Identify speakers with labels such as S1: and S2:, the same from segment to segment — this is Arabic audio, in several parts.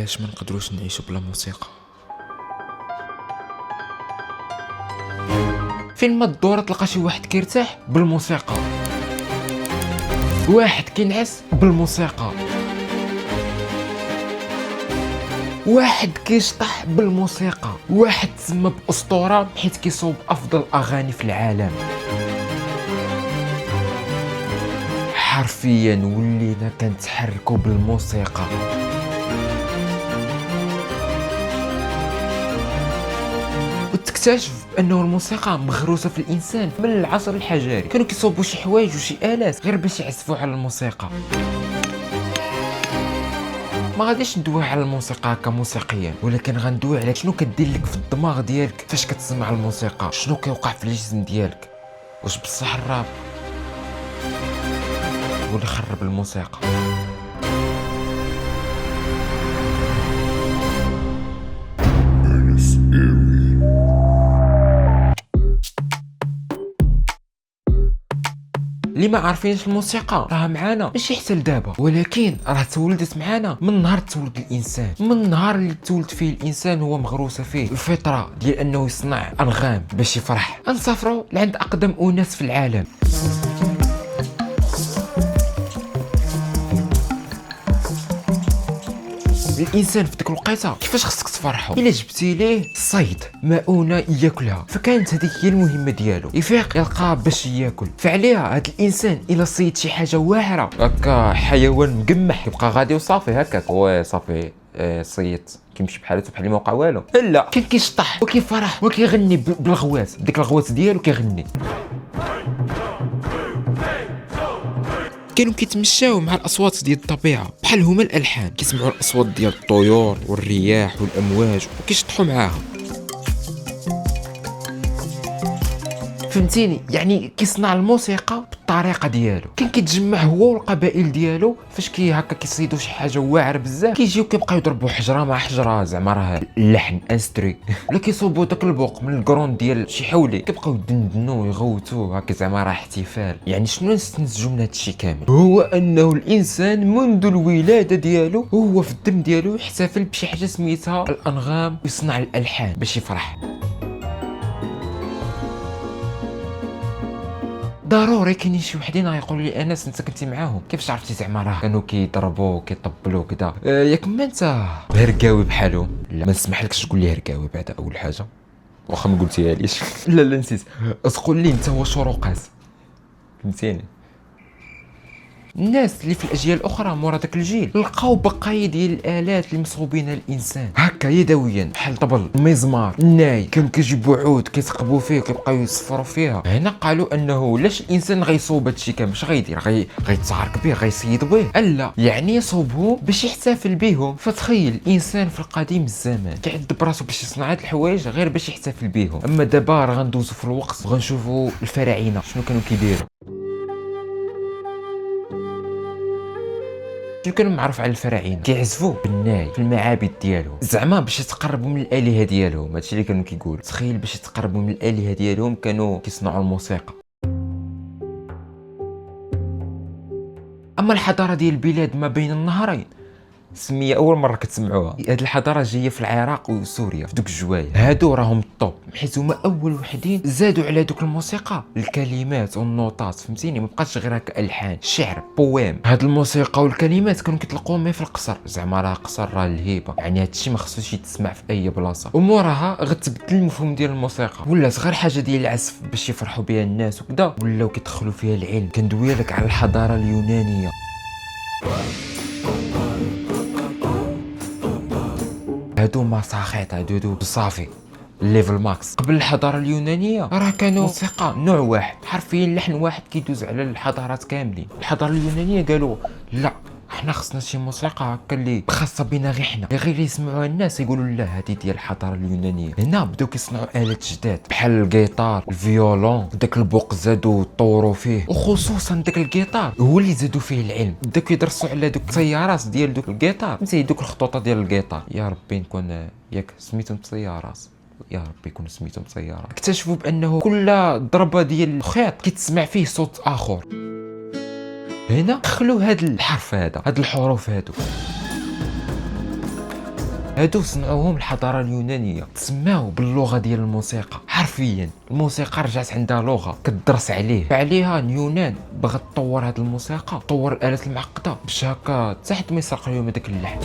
S1: علاش ما نقدروش نعيشوا بلا موسيقى؟ فين ما تدور تلقى شي واحد كيرتاح بالموسيقى، واحد كينعس بالموسيقى، واحد كيشطح بالموسيقى، واحد تسمى بأسطورة حيت كيصوب افضل اغاني في العالم. حرفيا ولينا كنتحركوا بالموسيقى. وتكتشف انه الموسيقى مغروسه في الانسان من العصر الحجري، كانوا كيصوبوا شي حوايج وشي الات غير باش يعزفوا على الموسيقى. ما غاديش ندوي على الموسيقى كموسيقيا، ولكن غندوي على شنو كدير لك في الدماغ ديالك فاش كتسمع الموسيقى، شنو كيوقع في الجسم ديالك. واش بصح الراب هو اللي خرب الموسيقى؟ اللي ما عارفينش الموسيقى راه معانا ماشي حتى لدابا، ولكن راه تولدت معانا من نهار تولد الانسان. من النهار اللي تولد فيه الانسان هو مغروسه فيه الفطره ديال انه يصنع انغام باش يفرح. نسافروا لعند اقدم اناس في العالم. الانسان في ديك الوقيته كيفاش خصك تفرحو؟ الا جبتي ليه الصيد مؤونه ياكلها، فكانت هذيك هي المهمه ديالو، يفيق يلقى باش ياكل. فعليها هذا الانسان الا صيد شي حاجه واعره هكا، حيوان مقمح يبقى غادي وصافي هكاك هو صافي صيت كيمشي بحالته بحال ما وقع والو. لا، كان كيشطح وكيفرح وكيغني بالغوات، ديك الغوات ديالو كيغني. كانوا كيتمشاو مع الاصوات ديال الطبيعه بحال هما الالحان، كيسمعوا الاصوات ديال الطيور والرياح والامواج وكيشطحوا معاها. فهمتيني؟ يعني كيصنع الموسيقى بالطريقه ديالو. كان كيتجمع هو والقبائل ديالو فاش هكا كيصيدوا شي حاجه واعره بزاف، كيجيو كيبقاو يضربوا حجره مع حجره، زعما راه اللحن انستري، ولا كيصوبوا داك البوق من الكروند ديال شي حولي، كيبقاو يدندنوا ويغوتوا هكا، زعما راه احتفال. يعني شنو نستنتجوا من هذا الشيء كامل؟ هو انه الانسان منذ الولاده ديالو هو في الدم ديالو يحتفل بشي حاجه سميتها الانغام، ويصنع الالحان باش يفرح. ضروري كاينين شي وحدين غيقولوا لي انس انت كنتي معاهم، كيفاش عرفتي زعما راه كانوا كيضربوا وكيطبلوا كذا؟ ياك ما انت هركاوي بحالهم؟ لا، ما نسمحلكش تقول لي هركاوي بعدا اول حاجه، واخا ما قلتيها ليش. لا نسيت، تقول لي انت هو شروقات، فهمتيني؟ الناس اللي في الاجيال الاخرى مورا داك الجيل لقاو بقايا ديال الالات اللي مصوبينها الانسان هكا يدويا، بحال الطبل، المزمار، الناي، كانوا كيجيبوا عود كيثقبوا فيه وكيبقاو يصفروا فيها. هنا قالوا انه لاش الانسان غيصوب هادشي كامل؟ اش غيدير؟ غيتعارك به، غيصيد به؟ لا، يعني يصوبهم باش يحتفل بهم. فتخيل الانسان في القديم الزمان كيعذب راسو باش يصنع هاد الحوايج غير باش يحتفل بهم. اما دابا راه غندوزو في الوقت وغنشوفوا الفراعنه شنو كانوا كيديروا. شنو كانوا معروف على الفراعنه؟ كيعزفوا بالناي في المعابد ديالهم، زعما باش يتقربوا من الالهه ديالهم. هادشي اللي كانوا كيقولوا. تخيل باش يتقربوا من الالهه ديالهم كانوا كيصنعوا الموسيقى. اما الحضاره ديال البلاد ما بين النهرين، سميه اول مره كتسمعوها. هاد الحضاره جايه في العراق وسوريا، في دوك الجوايه هادو راهم الطوب، حيت هما اول وحدين زادوا على دوك الموسيقى الكلمات والنوطات. فهمتيني؟ ما بقاش غير هكا الحان، شعر، بويم. هاد الموسيقى والكلمات كانوا كيطلقوهم في القصر، زعما راه قصر راه الهيبه، يعني هادشي ما خصوش يتسمع في اي بلاصه. وموراها غتبدل المفهوم ديال الموسيقى، ولات غير حاجه ديال العزف باش يفرحوا بها الناس وكذا، ولاو كيدخلوا فيها العلم. كندوي لك على الحضاره اليونانيه. هادو مساخيط، هادو صافي ليفل ماكس. قبل الحضاره اليونانيه راه كانوا موسيقى نوع واحد، حرفيا لحن واحد كيدوز على الحضارات كاملين. الحضاره اليونانيه قالوا لا، حنا خصنا شي موسيقى هكا اللي خاصه بينا غير حنا، غير يسمعوها الناس يقولوا لا هذه ديال الحضاره اليونانيه. هنا بداو كيصنعوا الات جداد بحال الجيتار، الفيولون، داك البوق زادوا طوروا فيه، وخصوصا داك الجيتار هو اللي زادوا فيه العلم. بداو كيدرسوا على دوك التيارات ديال دوك الجيتار، فهمتي؟ دوك الخطوطه ديال الجيتار. يا ربي نكون ياك سميتهم تيارات، يا ربي يكون سميتهم سيارة. اكتشفوا بانه كل ضربه ديال الخيط كيتسمع فيه صوت اخر. هنا دخلوا هاد الحرف هذا، هاد الحروف هادو. هادو صنعوهم الحضاره اليونانيه، تسماو باللغه ديال الموسيقى. حرفيا الموسيقى رجعت عندها لغه كتدرس عليها اليونان بغات تطور هاد الموسيقى، طور الالات المعقده باش هكا حتى ما يسرق لهم هذاك اللحن.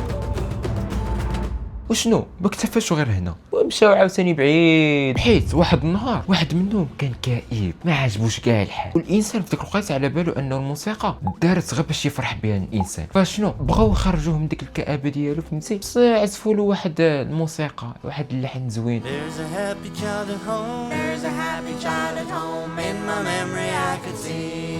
S1: وشنو ما اكتفاش غير هنا، ومشاو عاوتاني بعيد، حيت واحد النهار واحد منهم كان كئيب ما عجبوش كاع الحال، والانسان في ديك الوقيته على بالو انه الموسيقى دارت غير باش يفرح بها الانسان، فشنو بغاو يخرجوه من ديك الكآبه ديالو، فهمتي؟ بس عزفوا له واحد الموسيقى، واحد اللحن زوين.
S2: There's a happy child at home. There's a happy child at home. In my memory I could see.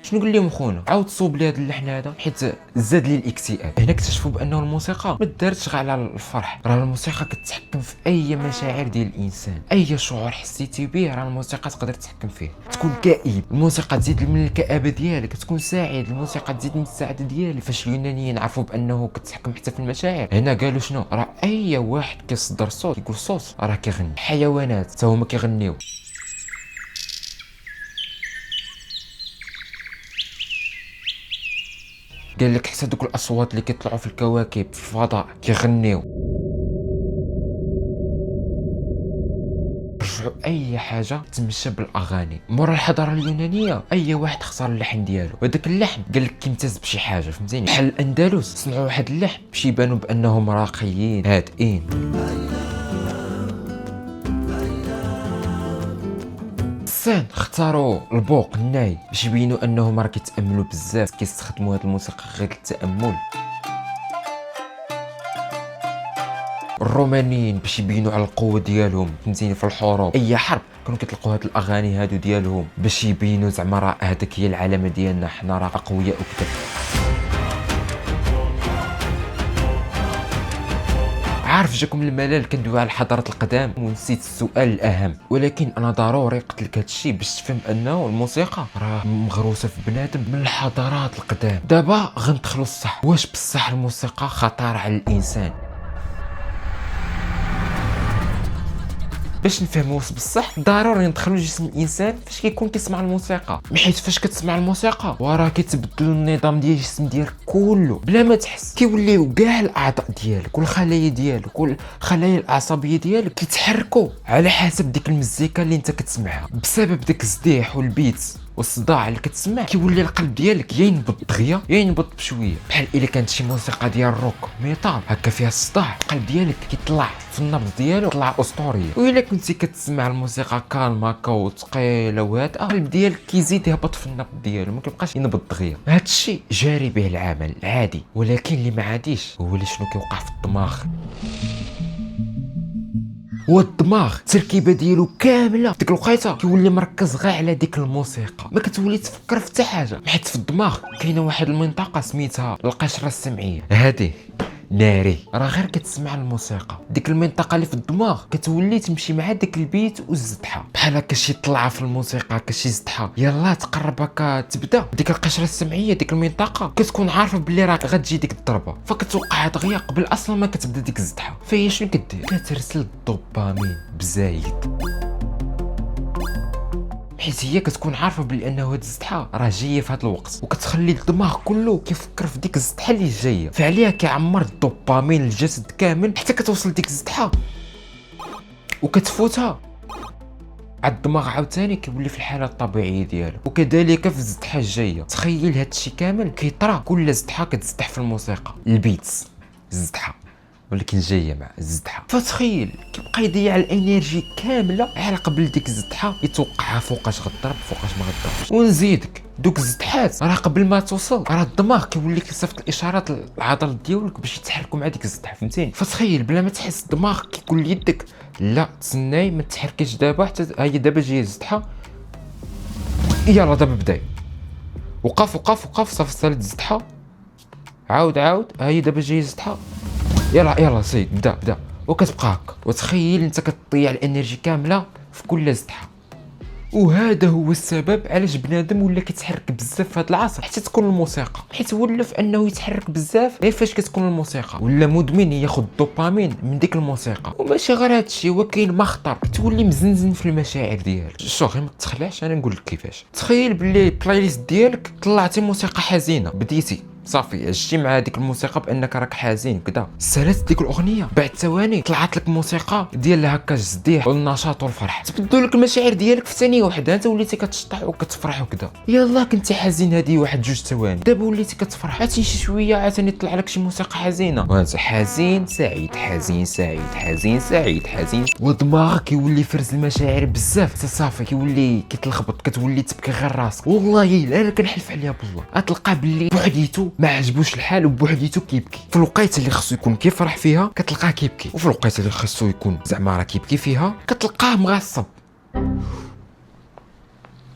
S1: شنو قال لهم خونا؟ عاود صوب لي هذا اللحن هذا، حيت زاد لي الاكتئاب. هنا اكتشفوا بانه الموسيقى ما دارتش غير على الفرح، راه الموسيقى كتحكم في اي مشاعر ديال الانسان، اي شعور حسيتي به راه الموسيقى تقدر تتحكم فيه. تكون كئيب الموسيقى تزيد من الكآبه ديالك، تكون سعيد الموسيقى تزيد من السعاده ديالك. فاش اليونانيين عرفوا بانه كتحكم حتى في المشاعر، هنا قالوا شنو؟ راه اي واحد كيصدر صوت يقول صوت راه كيغني. حيوانات حتى هما كيغنيو. قال لك حتى دوك الاصوات اللي كيطلعوا في الكواكب في الفضاء كيغنيو. رجعوا اي حاجه تمشى بالاغاني. مورا الحضاره اليونانيه اي واحد اختار اللحن ديالو، وداك اللحن قال لك كيمتاز بشي حاجه، فهمتيني؟ بحال الاندلس صنعوا واحد اللحن باش يبانوا بانهم راقيين هادئين. الصين اختاروا البوق الناي باش يبينوا انهم راه كيتاملوا بزاف، كيستخدموا هاد الموسيقى غير للتامل. الرومانيين باش يبينوا على القوه ديالهم، فهمتيني؟ في الحروب اي حرب كانوا كيطلقوا هاد الاغاني هادو ديالهم باش يبينوا زعما راه هذاك هي العلامه ديالنا، حنا راه اقوياء وكذا. عارف جاكم الملل كندوي على الحضارات القدام ونسيت السؤال الاهم، ولكن انا ضروري قلت لك هذا الشيء باش تفهم انه الموسيقى راه مغروسه في بنادم من الحضارات القدام. دابا غندخلوا الصح، واش بصح الموسيقى خطر على الانسان؟ باش نفهموا بصح ضروري ندخلوا جسم الانسان فاش كيكون كيسمع الموسيقى، حيت فاش كتسمع الموسيقى وراه كيتبدل النظام ديال الجسم ديالك كله بلا ما تحس، كيوليو كاع الاعضاء ديالك والخلايا ديالك والخلايا العصبيه ديالك كيتحركوا على حسب ديك المزيكا اللي انت كتسمعها. بسبب ديك الزديح والبيت والصداع اللي كتسمع كيولي القلب ديالك يا ينبض دغيا يا ينبض بشويه. بحال الا كانت شي موسيقى ديال الروك ميتال هكا فيها الصداع، القلب ديالك كيطلع في النبض ديالو طلع اسطوريه. والا كنتي كتسمع الموسيقى كالم هكا وثقيله وهادئه، القلب ديالك كيزيد يهبط في النبض ديالو، ما كيبقاش ينبض دغيا. هذا الشيء جاري به العمل عادي، ولكن اللي ما عاديش هو اللي شنو كيوقع في الدماغ. والدماغ التركيبه ديالو كامله ديك الوقيته كيولي مركز غير على ديك الموسيقى، ما كتولي تفكر في حتى حاجه، حيت في الدماغ كاينه واحد المنطقه سميتها القشره السمعيه. هذه ناري راه غير كتسمع الموسيقى، ديك المنطقه اللي في الدماغ كتولي تمشي مع ديك البيت والزدحه، بحال هكا شي طلعه في الموسيقى كشي زدحه يلا تقرب هكا تبدا ديك القشره السمعيه، ديك المنطقه كتكون عارفه بلي راه غتجي ديك الضربه، فكتوقع دغيا قبل اصلا ما كتبدا ديك الزدحه. فهي شنو كدير؟ كترسل الدوبامين بزايد، حيت هي كتكون عارفه بلي انه هاد الزدحه راه جايه في هاد الوقت، وكتخلي الدماغ كله كيفكر في ديك الزدحه اللي جايه، فعليها كيعمر الدوبامين الجسد كامل حتى كتوصل ديك الزدحه وكتفوتها على الدماغ عاوتاني كيولي في الحاله الطبيعيه ديالو. وكذلك في الزدحه الجايه، تخيل هاد الشيء كامل كيطرا كل زدحه كتزدح في الموسيقى، البيتس الزدحه ولكن جايه مع الزدحه، فتخيل كيبقى يضيع الانرجي كامله على قبل ديك الزدحه يتوقعها فوقاش غضرب فوقاش ما غضربش. ونزيدك دوك الزدحات راه قبل ما توصل راه الدماغ كيولي كيصيفط الاشارات للعضلات ديالك باش يتحركوا مع ديك الزدحه، فهمتيني؟ فتخيل بلا ما تحس الدماغ كيقول ليدك لا تسناي ما تحركيش دابا حتى هي دابا جايه الزدحه، يلا دابا بداي، وقف وقف وقف صافي صارت الزدحه، عاود هي دابا جايه الزدحه، يلا سيد بدا وكتبقى هكا. وتخيل انت كتضيع الانرجي كامله في كل زدحه. وهذا هو السبب علاش بنادم ولا كيتحرك بزاف في هذا العصر حتى تكون الموسيقى، حيت ولف انه يتحرك بزاف غير فاش كتكون الموسيقى، ولا مدمن ياخذ الدوبامين من ديك الموسيقى. وماشي غير هذا الشيء، وكاين مخطر كتولي مزنزن في المشاعر ديالك. شو غير ما تخلعش، انا نقول لك كيفاش. تخيل باللي البلاي ليست ديالك طلعتي موسيقى حزينه، بديتي صافي عشتي مع هذيك الموسيقى بانك راك حزين كذا، سالات ديك الاغنيه بعد ثواني طلعت لك موسيقى ديال هكا الجديح والنشاط والفرح، تبدلوا لك المشاعر ديالك في ثانيه واحده، انت وليتي كتشطح وكتفرح وكذا. يلا كنتي حزين هذه واحد جوج ثواني، دابا وليتي كتفرح، عاد شي شويه عاوتاني طلع لك شي موسيقى حزينه وانت حزين سعيد حزين سعيد حزين سعيد حزين، ودماغك كيولي فرز المشاعر بزاف، صافي كيولي كيتلخبط، كتولي تبكي غير راسك. والله الا انا كنحلف عليها بالله غتلقى باللي بوحديتو ما عجبوش الحال وبوحديتو كيبكي، في الوقيته اللي خصو يكون كيفرح فيها كتلقاه كيبكي، وفي الوقيته اللي خصو يكون زعما راه كيبكي فيها كتلقاه مغصب.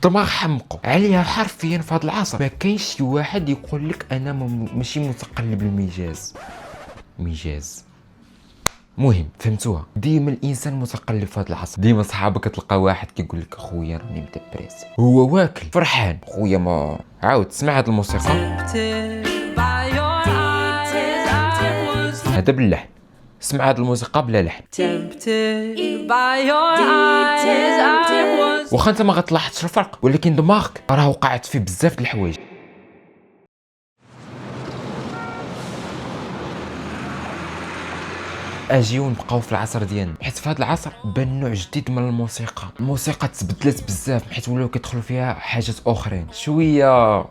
S1: دماغ حمقو عليها حرفيا. في هذا العصر ما كاينش شي واحد يقول لك انا ماشي متقلب المجاز. مجاز مهم، فهمتوها؟ ديما الانسان متقلب في هذا العصر. ديما صحابك تلقى واحد كيقول لك اخويا راني مدبريس، هو واكل فرحان، خويا ما عاود تسمع هذه الموسيقى هذا باللحن، اسمع هذه الموسيقى بلا لحن. واخا انت ما غتلاحظش الفرق، ولكن دماغك راه وقعت فيه بزاف د الحوايج. اجيو نبقاو في العصر ديالنا، حيت في هذا العصر بان نوع جديد من الموسيقى تبدلت بزاف، حيت ولاو كيدخلوا فيها حاجات اخرين شويه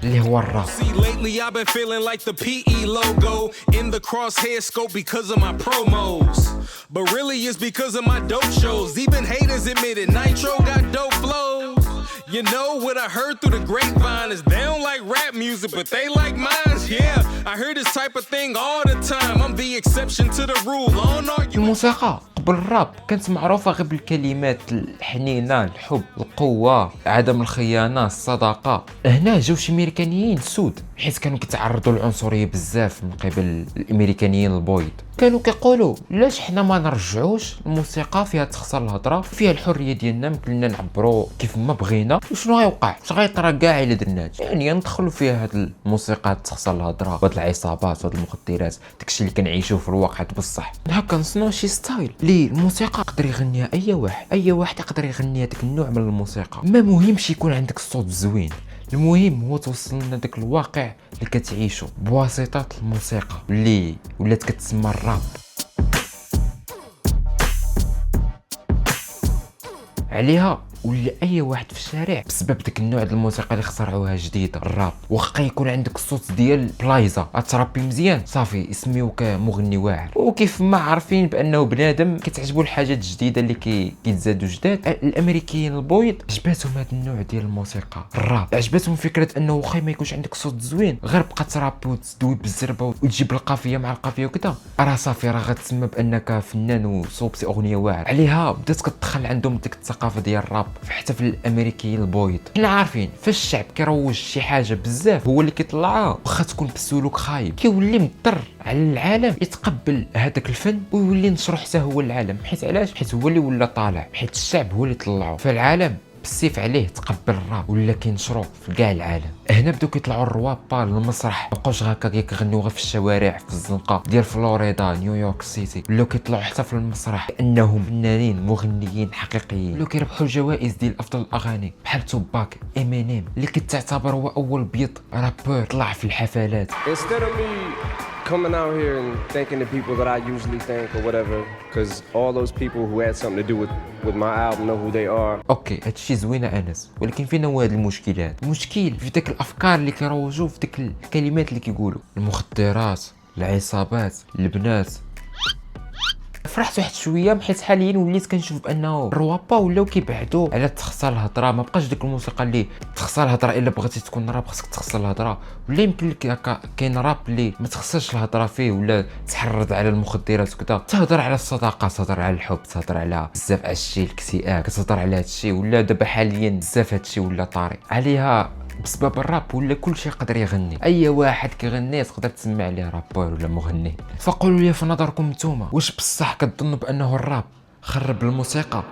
S1: اللي هو الراب.
S3: Lately I've been feeling like the PE logo in the crosshair scope because of my promos, but really it's because of my dope shows. Even haters admit it, Nitro got dope flows. You know what I heard through the grapevine is they don't like rap music but they like mine. Yeah, I hear this type of thing all the time. I'm the exception to the rule. I don't argue.
S1: الموسيقى قبل الراب كانت معروفة غير بالكلمات الحنينة، الحب، القوة، عدم الخيانة، الصداقة. هنا جاو شي امريكانيين سود، حيت كانوا كيتعرضوا للعنصرية بزاف من قبل الامريكانيين البيض، كانوا كيقولوا لاش حنا ما نرجعوش الموسيقى فيها تخسر الهضره، فيها الحريه ديالنا، يمكننا نعبروا كيف ما بغينا. وشنو غيوقع؟ اش غيطرا كاع الا درنا يعني ندخلوا فيها هاد الموسيقى تخسر الهضره وهاد العصابات وهاد المخدرات، داكشي اللي كنعيشوه في الواقع بصح. هكا نصنعوا شي ستايل اللي الموسيقى يقدر يغنيها اي واحد يقدر يغني هذاك النوع من الموسيقى. ما مهمش يكون عندك الصوت زوين، المهم هو توصل لنا داك الواقع اللي كتعيشو بواسطه الموسيقى اللي ولات كتسمى الراب. عليها ولا اي واحد في الشارع بسبب داك النوع ديال الموسيقى اللي اخترعوها جديده الراب. واخا يكون عندك الصوت ديال بلايزا ترابي مزيان صافي يسميوك مغني واعر. وكيف ما عارفين بانه بنادم كتعجبو الحاجات الجديده اللي كيتزادوا جداد، الامريكيين البويض عجباتهم هذا النوع ديال الموسيقى الراب، عجباتهم فكره انه واخا ما يكونش عندك صوت زوين غير بقى ترابي وتدوي بالزربه وتجيب القافيه مع القافيه وكذا، راه صافي راه غتسمى بانك فنان وصوبتي اغنيه واعر. عليها بدات كتدخل عندهم ديك الثقافه ديال الراب حتى في الامريكيين البويض. حنا عارفين فاش الشعب كيروج شي حاجه بزاف هو اللي كيطلعها، واخا تكون بالسلوك خايب كيولي مضطر على العالم يتقبل هذاك الفن ويولي نشرو حتى هو العالم. حيت علاش؟ حيت هو اللي ولا طالع، حيت الشعب هو اللي طلعو، فالعالم بالسيف عليه تقبل الراب ولا كينشرو في كاع العالم. هنا بداو كيطلعوا الروابا للمسرح، مابقاوش هكا كيغنيو غير في الشوارع في الزنقه ديال فلوريدا نيويورك سيتي، ولاو كيطلعوا حتى في المسرح كانهم فنانين مغنيين حقيقيين، ولاو كيربحوا الجوائز ديال افضل الاغاني بحال توباك امينيم اللي كتعتبر هو اول بيض رابور طلع في الحفلات.
S4: Instead of me coming out here and thanking the people that I usually thank or whatever, because all those people who had something to do with my album know who they are.
S1: اوكي هادشي زوينه انس، ولكن فين هو هاد المشكل؟ هذا المشكل في داك الافكار اللي كيروجوا، في داك الكلمات اللي كيقولوا، المخدرات، العصابات، البنات. فرحت واحد شويه حيت حاليا وليت كنشوف بانه الروابا ولاو كيبعدوا على تخسر الهضره، ما بقاش ديك الموسيقى اللي تخسر الهضره. الا بغيتي تكون راب خصك تخسر الهضره، ولا يمكن لك هكا كاين راب اللي ما تخسرش الهضره فيه ولا تحرض على المخدرات وكذا، تهضر على الصداقه، تهضر على الحب، تهضر على بزاف على الشيء الاكتئاب، كتهضر على هادشي. ولا دابا حاليا بزاف هادشي ولا طاري عليها بسبب الراب، ولا كل شيء يقدر يغني، اي واحد كيغني تقدر تسمع عليه رابور ولا مغني. فقولوا لي في نظركم نتوما واش بصح كتظنوا بانه الراب خرب الموسيقى؟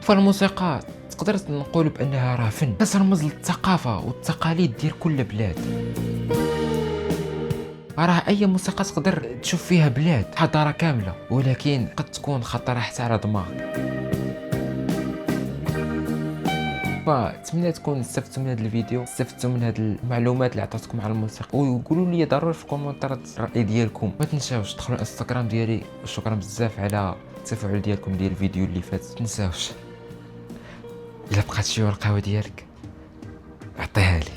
S1: فالموسيقى تقدر نقولوا بانها راه فن كترمز للثقافه والتقاليد ديال كل بلاد. راه اي موسيقى تقدر تشوف فيها بلاد حضاره كامله، ولكن قد تكون خطره حتى على دماغك. فاتمنى تكون استفدتوا من هذا الفيديو، استفدتوا من هذه المعلومات اللي عطيتكم على الموسيقى، وقولوا لي ضروري في الكومنتات الراي ديالكم. ما تنساوش تدخلوا الانستغرام ديالي، وشكرا بزاف على التفاعل ديالكم ديال الفيديو اللي فات. ما تنساوش الا بقات شي ورقه ديالك عطيها لي.